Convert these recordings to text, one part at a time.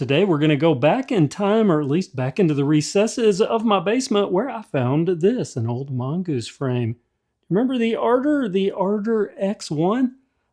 Today we're going to go back in time, or at least back into the recesses of my basement where I found this, an old Mongoose frame. Remember the Ardor X1?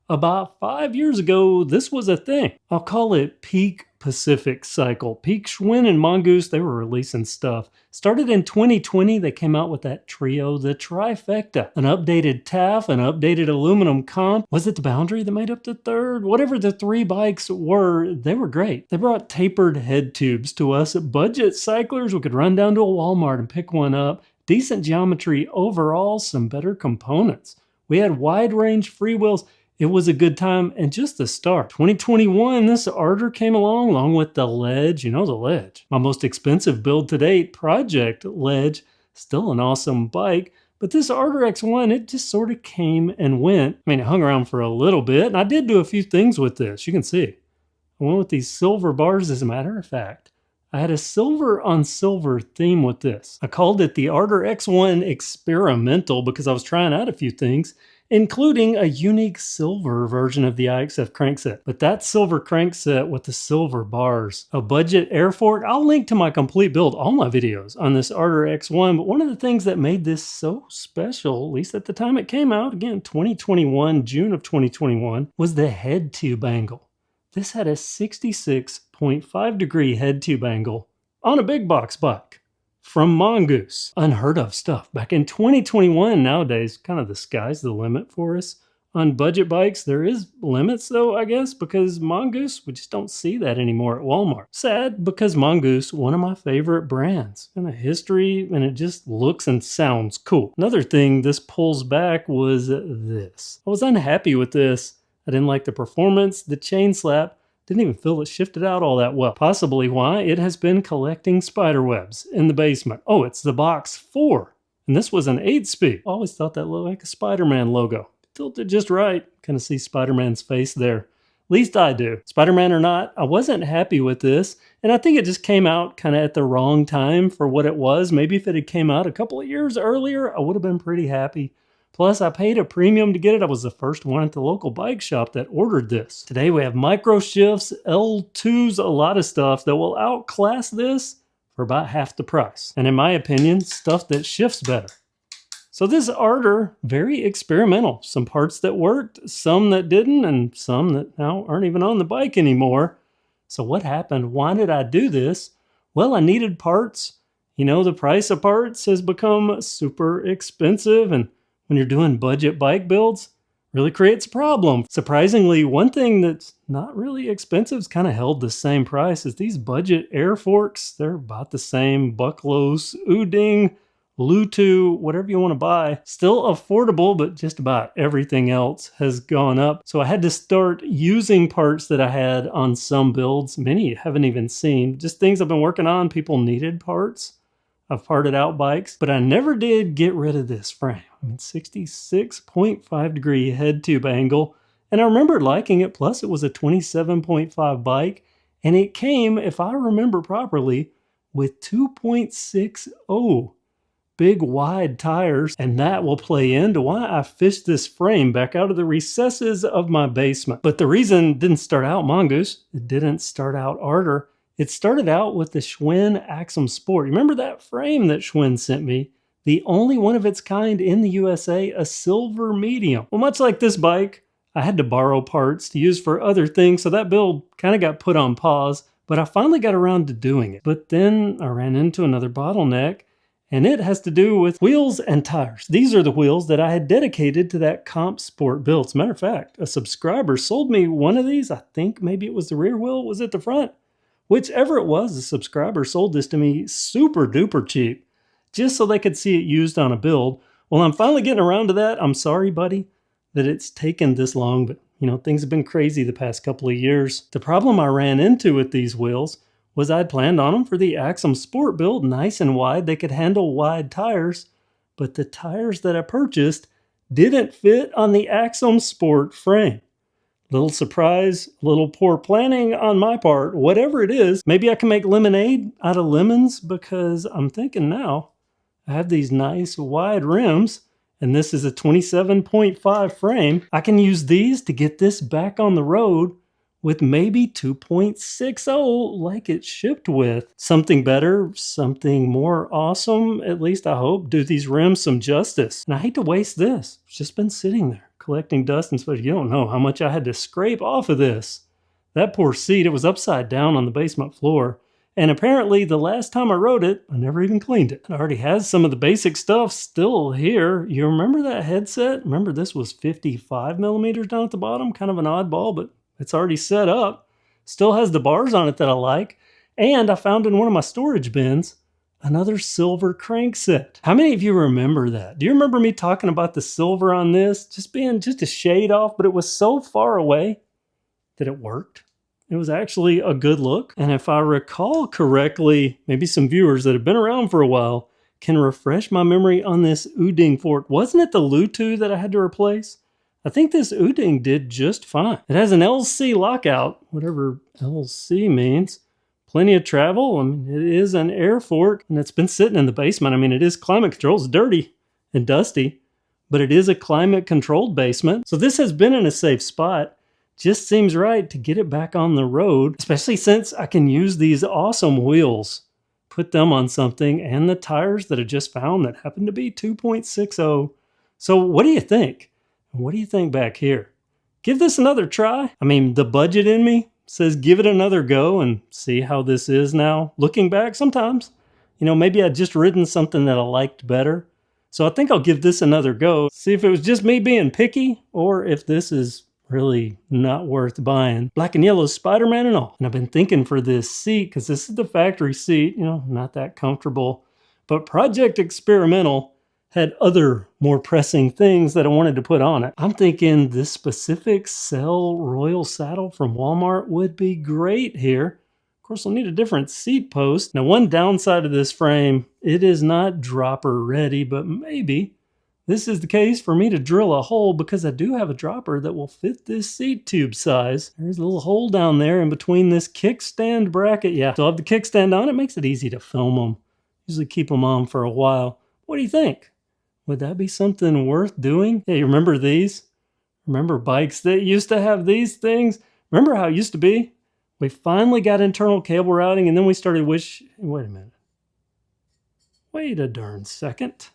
About 5 years ago, this was a thing. I'll call it peak Pacific cycle. Peak Schwinn and Mongoose, they were releasing stuff. Started in 2020, they came out with that trio, the trifecta. An updated TAF, an updated aluminum comp. Was it the Boundary that made up the third? Whatever the three bikes were, they were great. They brought tapered head tubes to us budget cyclers. We could run down to a Walmart and pick one up. Decent geometry overall, some better components. We had wide range freewheels. It was a good time and just the start. 2021, this Ardor came along with the Ledge. You know the Ledge. My most expensive build to date, Project Ledge. Still an awesome bike. But this Ardor X1, it just sort of came and went. I mean, it hung around for a little bit. And I did do a few things with this. You can see. I went with these silver bars as a matter of fact. I had a silver on silver theme with this. I called it the Ardor X1 Experimental because I was trying out a few things, including a unique silver version of the IXF crankset. But that silver crankset with the silver bars, a budget air fork, I'll link to my complete build, all my videos on this Ardor X1. But one of the things that made this so special, at least at the time it came out, again, 2021, June of 2021, was the head tube angle. This had a 66.5 degree head tube angle on a big box bike from Mongoose. Unheard of stuff. Back in 2021, nowadays, kind of the sky's the limit for us. On budget bikes, there is limits though, I guess, because Mongoose, we just don't see that anymore at Walmart. Sad, because Mongoose, one of my favorite brands. And a history, and it just looks and sounds cool. Another thing this pulls back was this. I was unhappy with this. I didn't like the performance, the chain slap, didn't even feel it shifted out all that well. Possibly why it has been collecting spider webs in the basement. Oh, it's the Box 4. And this was an 8-speed. Always thought that looked like a Spider-Man logo. Tilted just right. Kind of see Spider-Man's face there. At least I do. Spider-Man or not, I wasn't happy with this. And I think it just came out kind of at the wrong time for what it was. Maybe if it had came out a couple of years earlier, I would have been pretty happy. Plus, I paid a premium to get it. I was the first one at the local bike shop that ordered this. Today we have micro shifts, L2s, a lot of stuff that will outclass this for about half the price. And in my opinion, stuff that shifts better. So this Ardor, very experimental. Some parts that worked, some that didn't, and some that now aren't even on the bike anymore. So what happened? Why did I do this? Well, I needed parts. You know, the price of parts has become super expensive, and when you're doing budget bike builds, really creates a problem. Surprisingly, one thing that's not really expensive is kind of held the same price as these budget air forks. They're about the same. Bucklos, Uding, Lutu, whatever you want to buy. Still affordable, but just about everything else has gone up. So I had to start using parts that I had on some builds. Many you haven't even seen. Just things I've been working on. People needed parts. I've parted out bikes, but I never did get rid of this frame. I mean, 66.5 degree head tube angle. And I remember liking it. Plus it was a 27.5 bike. And it came, if I remember properly, with 2.60 big wide tires. And that will play into why I fished this frame back out of the recesses of my basement. But the reason it didn't start out Mongoose, it didn't start out Ardor. It started out with the Schwinn Axum Sport. Remember that frame that Schwinn sent me? The only one of its kind in the USA, a silver medium. Well, much like this bike, I had to borrow parts to use for other things, so that build kind of got put on pause, but I finally got around to doing it. But then I ran into another bottleneck, and it has to do with wheels and tires. These are the wheels that I had dedicated to that Comp Sport build. As a matter of fact, a subscriber sold me one of these. I think maybe it was the rear wheel, was it the front? Whichever it was, the subscriber sold this to me super duper cheap, just so they could see it used on a build. Well, I'm finally getting around to that. I'm sorry, buddy, that it's taken this long, but you know, things have been crazy the past couple of years. The problem I ran into with these wheels was I'd planned on them for the Axum Sport build, nice and wide. They could handle wide tires, but the tires that I purchased didn't fit on the Axum Sport frame. Little surprise, little poor planning on my part, whatever it is. Maybe I can make lemonade out of lemons, because I'm thinking now I have these nice wide rims and this is a 27.5 frame. I can use these to get this back on the road with maybe 2.60 like it's shipped with. Something better, something more awesome, at least I hope, do these rims some justice. And I hate to waste this. It's just been sitting there collecting dust and stuff. You don't know how much I had to scrape off of this. That poor seat, it was upside down on the basement floor. And apparently the last time I rode it, I never even cleaned it. It already has some of the basic stuff still here. You remember that headset? Remember this was 55 millimeters down at the bottom? Kind of an oddball, but it's already set up. Still has the bars on it that I like. And I found in one of my storage bins another silver crank set. How many of you remember that? Do you remember me talking about the silver on this? Just being just a shade off, but it was so far away that it worked. It was actually a good look. And if I recall correctly, maybe some viewers that have been around for a while can refresh my memory on this Uding fork. Wasn't it the Lutu that I had to replace? I think this Uding did just fine. It has an LC lockout, whatever LC means. Plenty of travel. I mean, it is an air fork and it's been sitting in the basement. I mean, it is climate controlled. It's dirty and dusty, but it is a climate controlled basement. So this has been in a safe spot. Just seems right to get it back on the road, especially since I can use these awesome wheels, put them on something, and the tires that I just found that happen to be 2.60. So what do you think? What do you think back here? Give this another try. I mean, the budget in me says give it another go and see how this is now. Looking back, sometimes, maybe I'd just ridden something that I liked better. So I think I'll give this another go. See if it was just me being picky or if this is really not worth buying. Black and yellow Spider-Man and all. And I've been thinking for this seat, because this is the factory seat, not that comfortable. But Project Experimental had other more pressing things that I wanted to put on it. I'm thinking this specific Cell Royal saddle from Walmart would be great here. Of course, I'll need a different seat post. Now, one downside of this frame, it is not dropper ready, but maybe this is the case for me to drill a hole because I do have a dropper that will fit this seat tube size. There's a little hole down there in between this kickstand bracket. Yeah, so I have the kickstand on. It makes it easy to film them. Usually keep them on for a while. What do you think? Would that be something worth doing? Hey, you remember these? Remember bikes that used to have these things? Remember how it used to be? We finally got internal cable routing and then we started wait a minute. Wait a darn second.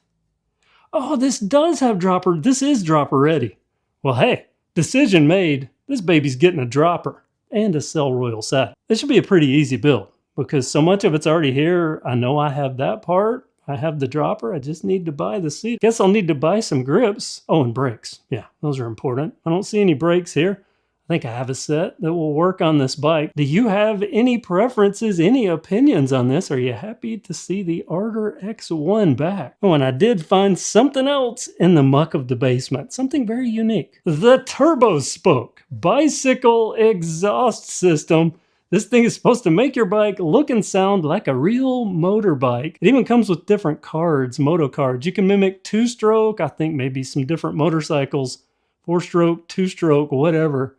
Oh, this does have dropper. This is dropper ready. Well, hey, decision made. This baby's getting a dropper and a Cell Royal saddle. This should be a pretty easy build because so much of it's already here. I know I have that part. I have the dropper. I just need to buy the seat. Guess I'll need to buy some grips. Oh, and brakes. Yeah, those are important. I don't see any brakes here. I think I have a set that will work on this bike. Do you have any preferences, any opinions on this? Are you happy to see the Ardor X1 back? Oh, and I did find something else in the muck of the basement, something very unique. The Turbo Spoke bicycle exhaust system. This thing is supposed to make your bike look and sound like a real motorbike. It even comes with different cards, moto cards. You can mimic two-stroke, I think maybe some different motorcycles, four-stroke, two-stroke, whatever.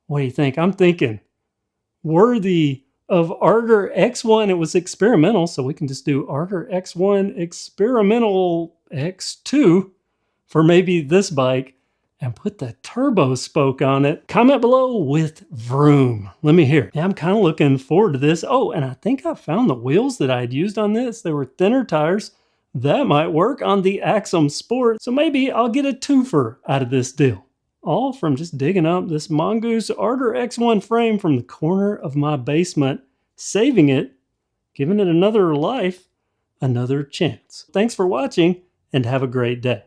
What do you think? I'm thinking worthy of Ardor X1. It was experimental, so we can just do Ardor X1 experimental X2 for maybe this bike and put the turbo spoke on it. Comment below with vroom. Let me hear. Yeah, I'm kind of looking forward to this. Oh, and I think I found the wheels that I had used on this. They were thinner tires. That might work on the Axum Sport. So maybe I'll get a twofer out of this deal. All from just digging up this Mongoose Ardor X1 frame from the corner of my basement, saving it, giving it another life, another chance. Thanks for watching and have a great day.